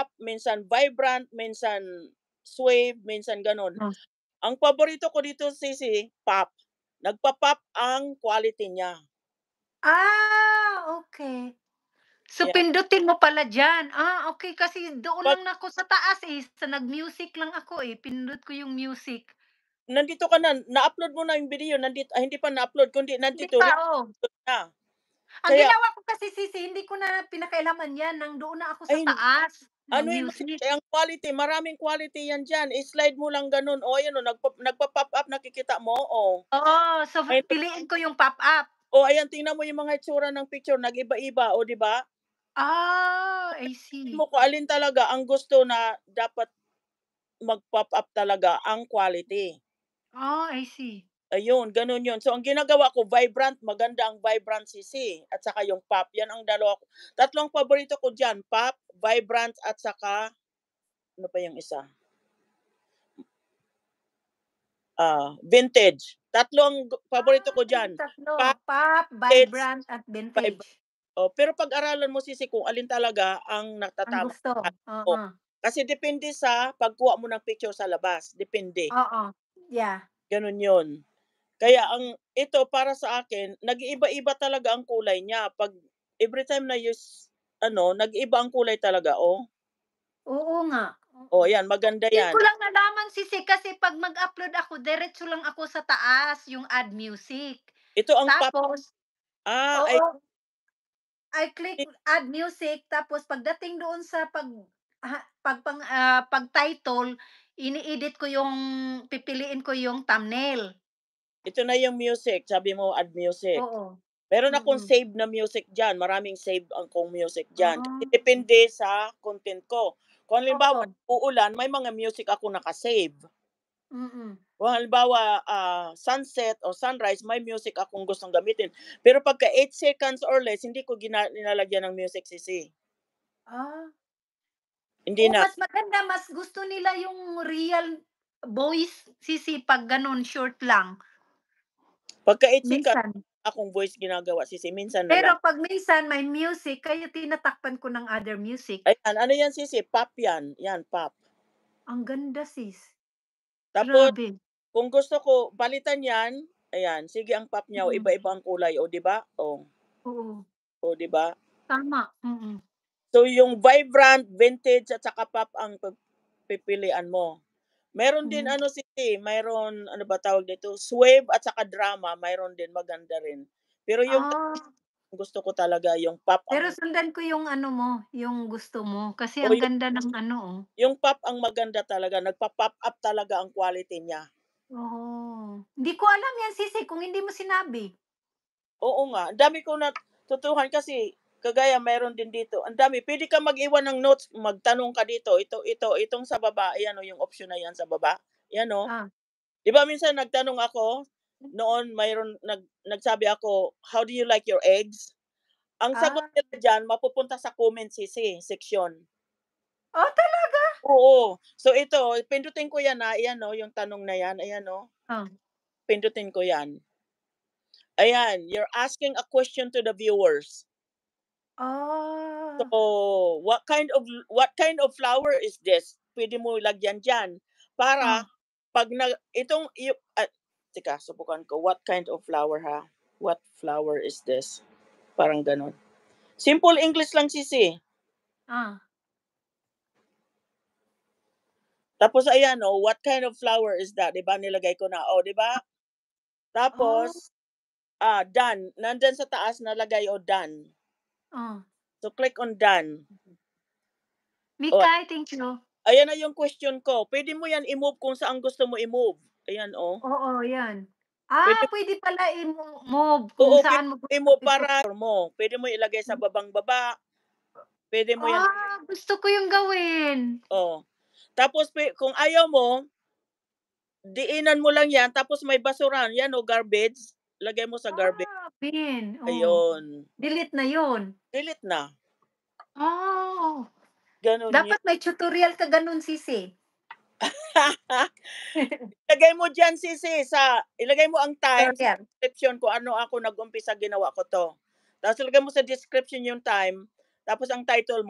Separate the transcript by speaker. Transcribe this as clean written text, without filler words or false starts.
Speaker 1: pop, minsan vibrant, minsan swave, minsan gano'n.
Speaker 2: Hmm.
Speaker 1: Ang paborito ko dito sisi, pop. Nagpa-pop ang quality niya.
Speaker 2: Okey. So,
Speaker 1: Yeah.
Speaker 2: pindutin mo pala diyan. Okey kasi doon
Speaker 1: 'Pag
Speaker 2: lang ako sa taas, sa nag-music lang ako, pindot ko yung music.
Speaker 1: nandito ka na, na-upload mo na yung video, hindi pa na-upload kundi
Speaker 2: Hindi
Speaker 1: nandito
Speaker 2: pa,
Speaker 1: rin
Speaker 2: oh.
Speaker 1: na.
Speaker 2: Ang
Speaker 1: Kaya
Speaker 2: ginawa ko kasi sisi hindi ko na pinakailaman 'yan nandoon na ako sa
Speaker 1: ay
Speaker 2: taas,
Speaker 1: anuhin mo
Speaker 2: nag-music.
Speaker 1: ang quality, maraming quality yan diyan, i-slide mo lang gano'n, oh, ayan, oh, nagpa-pop up nakikita mo, oh.
Speaker 2: Oo, so
Speaker 1: May
Speaker 2: piliin ko yung pop-up.
Speaker 1: oh, ayan tingnan mo yung mga itsura ng picture nag-iba-iba, oh, 'di ba?
Speaker 2: I
Speaker 1: Mo
Speaker 2: see.
Speaker 1: kung alin talaga ang gusto na dapat mag-pop up talaga ang quality.
Speaker 2: I see.
Speaker 1: Ayun, gano'n 'yun. So, ang ginagawa ko vibrant, maganda ang vibrant CC at saka yung pop, 'yan ang tatlong paborito ko diyan, pop, vibrant at saka ano pa yung isa? Vintage. Tatlo ang paborito ko
Speaker 2: Yung
Speaker 1: diyan,
Speaker 2: tatlo,
Speaker 1: pop,
Speaker 2: pop,
Speaker 1: vintage,
Speaker 2: vibrant, at
Speaker 1: vib
Speaker 2: vintage.
Speaker 1: oh, pero pag-aralan mo sisi kung alin talaga ang
Speaker 2: Ang
Speaker 1: natatama
Speaker 2: gusto,
Speaker 1: mo.
Speaker 2: oo.
Speaker 1: Kasi depende sa pagkuha mo ng picture sa labas, depende,
Speaker 2: Oo, yeah.
Speaker 1: gano'n 'yun. Kaya ito para sa akin nag-iiba-iba talaga ang kulay niya 'pag everytime na use nag-iiba ang kulay talaga, oh.
Speaker 2: Oo nga,
Speaker 1: Oh,
Speaker 2: oo.
Speaker 1: 'yan maganda
Speaker 2: Ngayon
Speaker 1: 'yan.
Speaker 2: ko lang nalaman sisi kasi 'pag mag-upload ako diretso lang ako sa taas, yung add music.
Speaker 1: Ito ang pop
Speaker 2: Tapos
Speaker 1: ay
Speaker 2: oo, I click add music tapos pagdating doon sa pag-title, ini-edit ko yung pipiliin ko yung thumbnail.
Speaker 1: ito na yung music, sabi mo add music.
Speaker 2: Oo,
Speaker 1: Meron akong
Speaker 2: mm.
Speaker 1: save na music diyan, maraming save akong music diyan. Kasi
Speaker 2: Ah,
Speaker 1: depende sa content ko. Kung halimbawa
Speaker 2: oo,
Speaker 1: uulan, may mga music ako naka-save.
Speaker 2: mm.
Speaker 1: Kung halimbawa, sunset o sunrise, may music akong gustong gamitin. Pero pagka 8 seconds or less, hindi ko nilalagyan ng music sisi.
Speaker 2: Ah,
Speaker 1: Hindi na.
Speaker 2: mas maganda, mas gusto nila yung real voice sisi 'pag gano'n short lang,
Speaker 1: Pagka 8 seconds,
Speaker 2: minsan.
Speaker 1: akong voice ginagawa sisi, minsan na
Speaker 2: Pero
Speaker 1: lang.
Speaker 2: 'pag minsan may music kaya tinatakpan ko ng other music.
Speaker 1: Ayan, ano yan sisi, pop yan. Yan, pop.
Speaker 2: Ang ganda sis,
Speaker 1: Tapos,
Speaker 2: grabe.
Speaker 1: kung gusto ko palitan yan, ayan, sige ang pop niya,
Speaker 2: Mm,
Speaker 1: iba-iba ang kulay, o 'di ba?
Speaker 2: oo,
Speaker 1: O 'di ba?
Speaker 2: tama,
Speaker 1: So, yung vibrant, vintage at saka pop ang pipilian mo. Meron din
Speaker 2: hmm.
Speaker 1: sisi, mayroon ano ba tawag dito, swave at saka drama, mayroon din maganda rin. Pero yung
Speaker 2: Ah,
Speaker 1: gusto ko talaga yung pop
Speaker 2: pero
Speaker 1: ang
Speaker 2: sundan ko yung ano mo, yung gusto mo kasi
Speaker 1: o
Speaker 2: ang ganda ng ano, oh.
Speaker 1: yung pop ang maganda talaga, nagpa-pop up talaga ang quality niya.
Speaker 2: Hindi ko alam yan sisi kung hindi mo sinabi.
Speaker 1: Oo nga, ang dami kong natutuhan kasi kagaya meron din dito, ang dami. Puwede kang mag-iwan ng notes, magtanong ka dito, itong sa baba, ayan, yung option na yan sa baba, 'yan, oh.
Speaker 2: Ah,
Speaker 1: 'Di ba minsan nagtanong ako, noon mayroon nagsabi ako, "How do you like your eggs?" Ang sagot
Speaker 2: ah,
Speaker 1: nila diyan mapupunta sa comment section.
Speaker 2: talaga?
Speaker 1: Oo. So ito, pindutin ko 'yan, ayan, oh, yung tanong na 'yan, ayan, oh,
Speaker 2: Ah,
Speaker 1: pindutin ko 'yan. Ayan, you're asking a question to the viewers.
Speaker 2: ah,
Speaker 1: So, what kind of flower is this? Puwede mo ilagyan diyan para
Speaker 2: ah.
Speaker 1: 'pag teka subukan ko, what kind of flower, ha? What flower is this? Parang gano'n. Simple English lang sisi.
Speaker 2: Ah,
Speaker 1: Tapos ayan, oh, what kind of flower is that? 'Di ba nilagay ko na, oh, 'di ba?
Speaker 2: oh,
Speaker 1: Tapos, done, nandiyan sa taas nalagay, oh, done.
Speaker 2: ah.
Speaker 1: So, click on done. Oh,
Speaker 2: Mikay, thank you.
Speaker 1: ayan na yung question ko. Puwede mo yan i-move kung saan gusto mo i-move. Ayan, oh.
Speaker 2: Oo, 'yan.
Speaker 1: Puwede
Speaker 2: Puwede pala move kung
Speaker 1: oo,
Speaker 2: saan
Speaker 1: puwede
Speaker 2: mo
Speaker 1: mo
Speaker 2: gusto
Speaker 1: i-move
Speaker 2: ipunta.
Speaker 1: para puwede mo ilagay sa babang-baba, puwede mo yan
Speaker 2: Gusto ko yung gawin.
Speaker 1: oh. Tapos kung ayaw mo, diinan mo lang yan tapos may basurahan, yan, oh, garbage, lagay mo sa garbage,
Speaker 2: Bin,
Speaker 1: ayun.
Speaker 2: delete na 'yun.
Speaker 1: Delete na,
Speaker 2: Oh,
Speaker 1: gano'n
Speaker 2: dapat may tutorial ka gano'n sisi.
Speaker 1: Ilagay mo ang time sa
Speaker 2: Tutorial.
Speaker 1: description kung ano ako nag-umpisa ginawa ko 'to. Tapos ilagay mo sa description yung time, tapos ang title mo